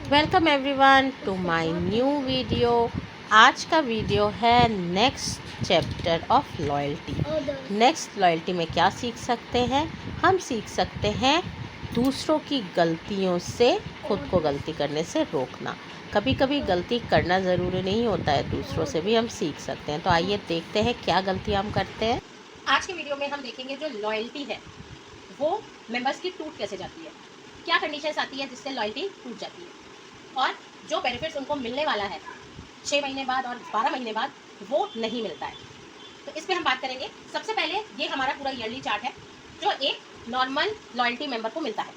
Welcome everyone to my new video. आज का video है next chapter of loyalty. Next loyalty में क्या सीख सकते हैं? हम सीख सकते हैं दूसरों की गलतियों से खुद को गलती करने से रोकना। कभी कभी गलती करना ज़रूरी नहीं होता है, दूसरों से भी हम सीख सकते हैं। तो आइए देखते हैं क्या गलती हम करते हैं। आज के वीडियो में हम देखेंगे जो लॉयल्टी है वो मेंबर्स की टूट कैसे जाती है, क्या कंडीशंस आती है जिससे लॉयल्टी टूट जाती है, और जो बेनिफिट्स उनको मिलने वाला है 6 महीने बाद और 12 महीने बाद वो नहीं मिलता है। तो इस पर हम बात करेंगे। सबसे पहले ये हमारा पूरा ईयरली चार्ट है जो एक नॉर्मल लॉयल्टी मेंबर को मिलता है,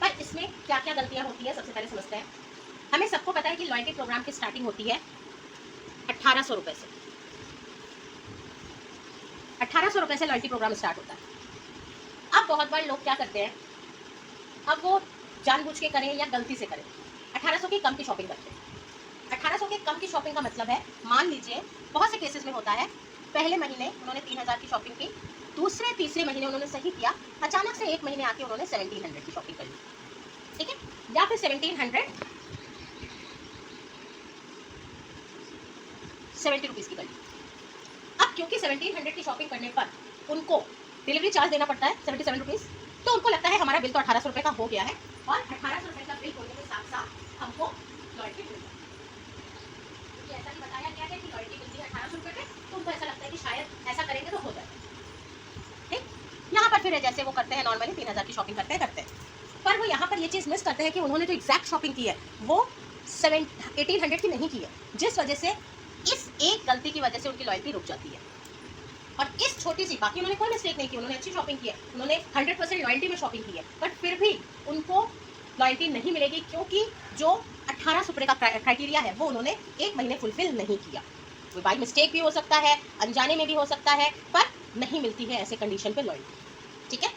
पर इसमें क्या क्या गलतियाँ होती है सबसे पहले समझते हैं। हमें सबको पता है कि लॉयल्टी प्रोग्राम की स्टार्टिंग होती है 1800 रुपये से। 1800 रुपये से लॉयल्टी प्रोग्राम स्टार्ट होता है। अब बहुत बार लोग क्या करते हैं, अब वो जानबूझ के करें या गलती से करें, 1800 की कम की शॉपिंग करते हैं। 1800 के कम की शॉपिंग का मतलब है, मान लीजिए बहुत से केसेस में होता है, पहले महीने उन्होंने 3000 की शॉपिंग की, दूसरे तीसरे महीने उन्होंने सही किया, अचानक से एक महीने आके उन्होंने 1700 की शॉपिंग कर ली, ठीक है, या फिर 1770 रुपीज़ की कर ली। अब क्योंकि 1700 की शॉपिंग करने पर उनको डिलीवरी चार्ज देना पड़ता है 77 रुपीज़, तो उनको लगता है हमारा बिल तो 1800 रुपये का हो गया है, और 1800 रुपये का बिल होने के साथ साथ हमको लॉयल्टी मिल जाती है, क्योंकि ऐसा भी बताया गया है कि लॉयल्टी मिलती है 1800 रुपये पे, तो उनको ऐसा लगता है कि शायद ऐसा करेंगे तो हो जाए। ठीक, यहाँ पर फिर जैसे वो करते हैं नॉर्मली 3000 की शॉपिंग करते हैं, पर वो यहाँ पर ये चीज़ मिस करते हैं कि उन्होंने जो एग्जैक्ट शॉपिंग की है वो 1800 की नहीं की है, जिस वजह से इस एक गलती की वजह से उनकी लॉयल्टी रुक जाती है। और इस छोटी सी, बाकी उन्होंने कोई मिस्टेक नहीं की, उन्होंने अच्छी शॉपिंग की है, उन्होंने 100% लॉयल्टी में शॉपिंग की है, बट फिर भी उनको लॉयल्टी नहीं मिलेगी, क्योंकि जो 1800 रुपये का क्राइटेरिया है वो उन्होंने एक महीने फुलफिल नहीं किया। वो बाई मिस्टेक भी हो सकता है, अनजाने में भी हो सकता है, पर नहीं मिलती है ऐसे कंडीशन पे लॉयल्टी। ठीक है,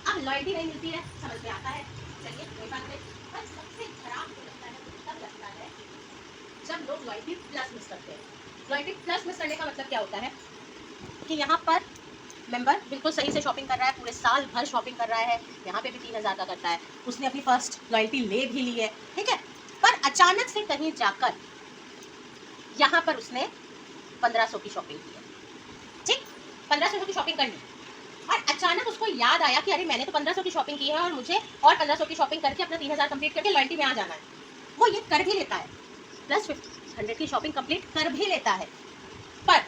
अब लॉयल्टी नहीं मिलती है, समझ में आता है, चलिए कोई बात नहीं। पर सबसे खराब जो लगता है वो तब लगता है जब लोग लॉयल्टी प्लस मिस करते हैं। लॉयल्टी प्लस मिस करने का मतलब क्या होता है कि यहाँ पर मेंबर बिल्कुल सही से शॉपिंग कर रहा है, पूरे साल भर शॉपिंग कर रहा है, यहाँ पे भी 3000 का करता है, उसने अपनी फर्स्ट लॉयल्टी ले भी ली है, ठीक है, पर अचानक से कहीं जाकर यहाँ पर उसने 1500 की शॉपिंग की है। ठीक, 1500 की शॉपिंग कर ली, और अचानक उसको याद आया कि अरे मैंने तो 1500 की शॉपिंग की है और मुझे और 1500 की शॉपिंग करके अपना 3000 कंप्लीट करके लॉयल्टी में आ जाना है। वो ये कर भी लेता है, प्लस 100 की शॉपिंग कंप्लीट कर भी लेता है, पर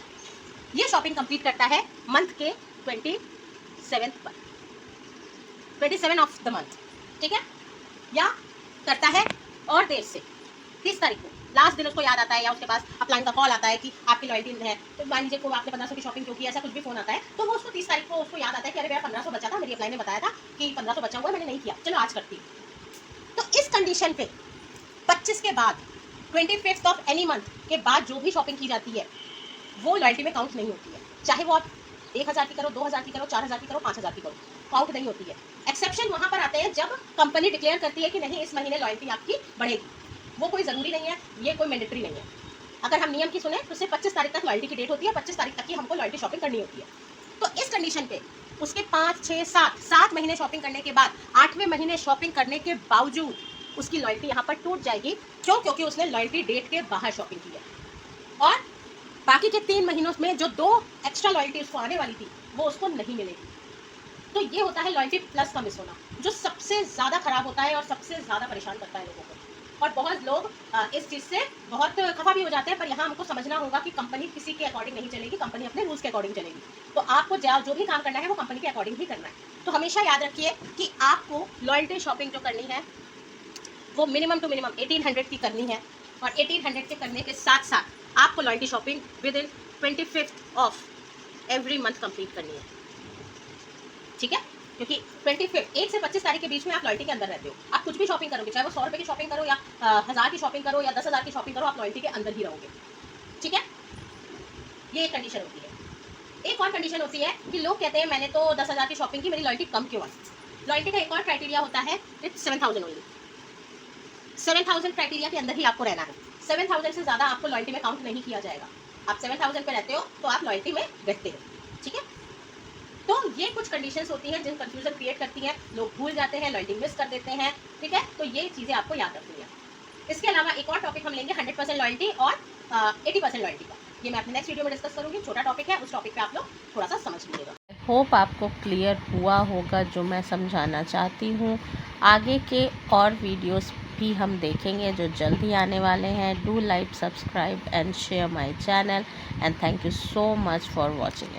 ये शॉपिंग कंप्लीट करता है मंथ के 27 पर, 27 ऑफ द मंथ, ठीक है, या करता है और देर से 30 तारीख को, लास्ट दिन उसको याद आता है, या उसके पास अपलाइन का कॉल आता है कि आपकी लॉयल्टी है, तो मान लीजिए को आपने 1500 की शॉपिंग क्यों की, ऐसा कुछ भी फोन आता है, तो वो उसको 30 तारीख को उसको याद आता है कि अरे मेरा 1500 बचा था, मेरी अपलाइन ने बताया था कि 1500 बचा हुआ है, मैंने नहीं किया, चलो आज करती हूँ। तो इस कंडीशन पे 25 के बाद 25th ऑफ एनी मंथ के बाद जो भी शॉपिंग की जाती है वो लॉयल्टी में काउंट नहीं होती है, चाहे वो आप 1000 की करो, 2000 की करो, 4000 की करो, 5000 की करो, काउंट नहीं होती है। एक्सेप्शन वहां पर आते हैं जब कंपनी डिक्लेयर करती है कि नहीं इस महीने लॉयल्टी आपकी बढ़ेगी, वो कोई जरूरी नहीं है, ये कोई मैंडेटरी नहीं है। अगर हम नियम की सुने तो सिर्फ 25 तारीख तक लॉयल्टी की डेट होती है, 25 तारीख तक की हमको लॉयल्टी शॉपिंग करनी होती है। तो इस कंडीशन पे उसके 5, 6, 7 महीने शॉपिंग करने के बाद 8वें महीने शॉपिंग करने के बावजूद उसकी लॉयल्टी यहाँ पर टूट जाएगी। क्यों? क्योंकि उसने लॉयल्टी डेट के बाहर शॉपिंग की है, और बाकी के 3 महीनों में जो 2 एक्स्ट्रा लॉयल्टी उसको आने वाली थी वो उसको नहीं मिलेगी। तो ये होता है लॉयल्टी प्लस का मिस होना, जो सबसे ज़्यादा खराब होता है और सबसे ज़्यादा परेशान करता है लोगों को। और बहुत लोग इस चीज़ से बहुत खफा भी हो जाते हैं, पर यहाँ हमको समझना होगा कि कंपनी किसी के अकॉर्डिंग नहीं चलेगी, कंपनी अपने रूल्स के अकॉर्डिंग चलेगी। तो आपको जो भी काम करना है वो कंपनी के अकॉर्डिंग ही करना है। तो हमेशा याद रखिए कि आपको लॉयल्टी शॉपिंग जो करनी है वो मिनिमम टू मिनिमम 1800 की करनी है, और 1800 के करने के साथ साथ आपको loyalty shopping with in 25th of every month complete करनी है, ठीक है, क्योंकि 25 1 से 25 तारीख के बीच में आप लॉयल्टी के अंदर रहते हो, आप कुछ भी शॉपिंग करोगे, चाहे वो 100 रुपये की शॉपिंग करो या 1000 की शॉपिंग करो या 10,000 की शॉपिंग करो, आप लॉयल्टी के अंदर ही रहोगे, ठीक है। ये एक कंडीशन होती है। एक और कंडीशन होती है कि लोग कहते हैं मैंने तो 10,000 की शॉपिंग की, मेरी लॉयल्टी कम क्यों आई। लॉयल्टी का एक और क्राइटेरिया होता है, इट्स 7000 ओनली, 7000 क्राइटेरिया के अंदर ही आपको रहना है। 7000 से ज़्यादा आपको लॉयल्टी में काउंट नहीं किया जाएगा। आप 7000 पे रहते हो तो आप लॉयल्टी में रहते हो, ठीक है। तो ये कुछ कंडीशंस होती हैं जिन कंफ्यूजन क्रिएट करती हैं, लोग भूल जाते हैं, लॉयल्टी मिस कर देते हैं, ठीक है। तो ये चीज़ें आपको याद रखनी है। इसके अलावा एक और टॉपिक हम लेंगे 100% लॉयल्टी और 80% लॉयल्टी का। ये मैं अपने नेक्स्ट वीडियो में डिस्कस करूंगी। छोटा टॉपिक है, उस टॉपिक पे आप लोग थोड़ा सा समझ लीजिएगा। होप आपको क्लियर हुआ होगा जो मैं समझाना चाहती हूँ। आगे के और वीडियोस भी हम देखेंगे जो जल्दी आने वाले हैं। Do like, subscribe and share my channel and thank you so much for watching it.